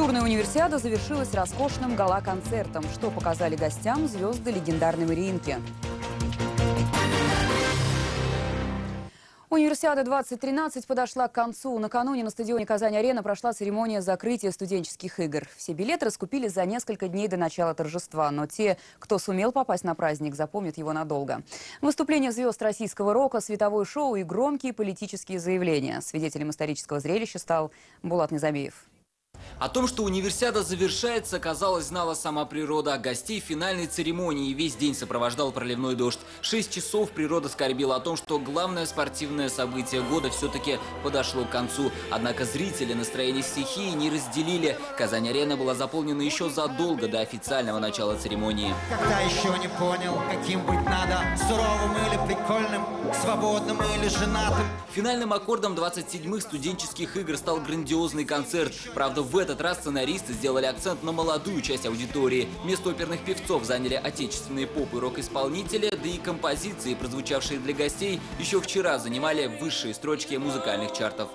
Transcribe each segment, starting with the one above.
Культурная универсиада завершилась роскошным гала-концертом, что показали гостям звезды легендарной Мариинки. Универсиада-2013 подошла к концу. Накануне на стадионе «Казань-Арена» прошла церемония закрытия студенческих игр. Все билеты раскупили за несколько дней до начала торжества, но те, кто сумел попасть на праздник, запомнят его надолго. Выступления звезд российского рока, световое шоу и громкие политические заявления. Свидетелем исторического зрелища стал Булат Низамиев. О том, что универсиада завершается, казалось, знала сама природа. Гостей финальной церемонии весь день сопровождал проливной дождь. 6 часов природа скорбела о том, что главное спортивное событие года все-таки подошло к концу. Однако зрители настроение стихии не разделили. Казань-Арена была заполнена еще задолго до официального начала церемонии. Когда еще не понял, каким быть надо, суровым или прикольным, свободным или женатым. Финальным аккордом 27-х студенческих игр стал грандиозный концерт. Правда, в этот раз сценаристы сделали акцент на молодую часть аудитории. Место оперных певцов заняли отечественные поп- и рок-исполнители, да и композиции, прозвучавшие для гостей, еще вчера занимали высшие строчки музыкальных чартов.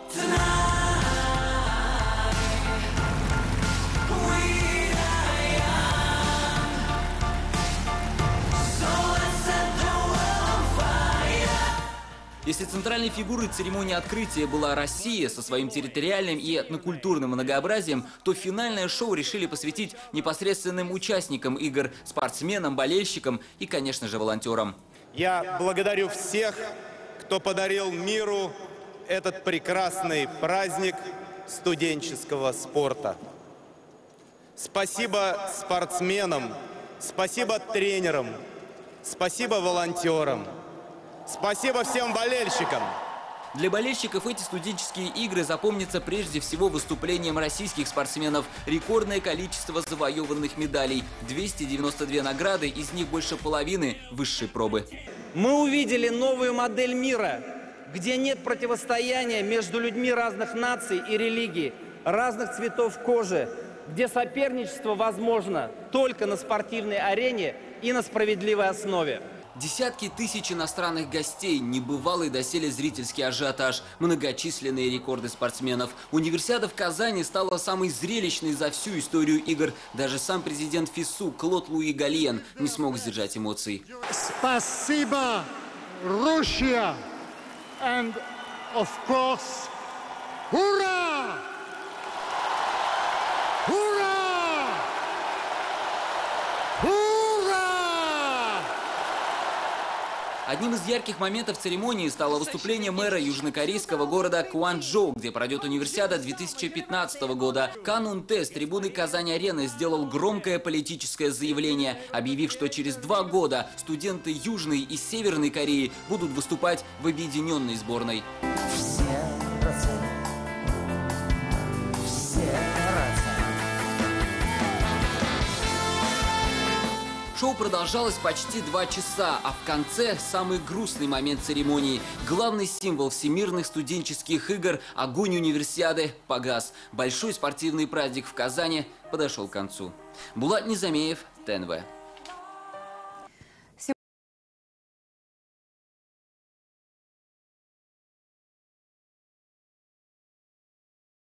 Если центральной фигурой церемонии открытия была Россия со своим территориальным и этнокультурным многообразием, то финальное шоу решили посвятить непосредственным участникам игр, спортсменам, болельщикам и, конечно же, волонтерам. Я благодарю всех, кто подарил миру этот прекрасный праздник студенческого спорта. Спасибо спортсменам, спасибо тренерам, спасибо волонтерам. Спасибо всем болельщикам! Для болельщиков эти студенческие игры запомнятся прежде всего выступлением российских спортсменов. Рекордное количество завоеванных медалей – 292 награды, из них больше половины – высшей пробы. Мы увидели новую модель мира, где нет противостояния между людьми разных наций и религий, разных цветов кожи, где соперничество возможно только на спортивной арене и на справедливой основе. Десятки тысяч иностранных гостей, небывалый доселе зрительский ажиотаж, многочисленные рекорды спортсменов. Универсиада в Казани стала самой зрелищной за всю историю игр. Даже сам президент ФИСУ Клод Луи Галлиен не смог сдержать эмоций. Спасибо, Russia! And of course, ура! Ура! Одним из ярких моментов церемонии стало выступление мэра южнокорейского города Кванчжоу, где пройдет универсиада 2015 года. Кан Ун-те с трибуны Казань-Арены сделал громкое политическое заявление, объявив, что через 2 года студенты Южной и Северной Кореи будут выступать в объединенной сборной. Шоу продолжалось почти 2 часа, а в конце самый грустный момент церемонии. Главный символ всемирных студенческих игр – огонь универсиады – погас. Большой спортивный праздник в Казани подошел к концу. Булат Низамиев, ТНВ.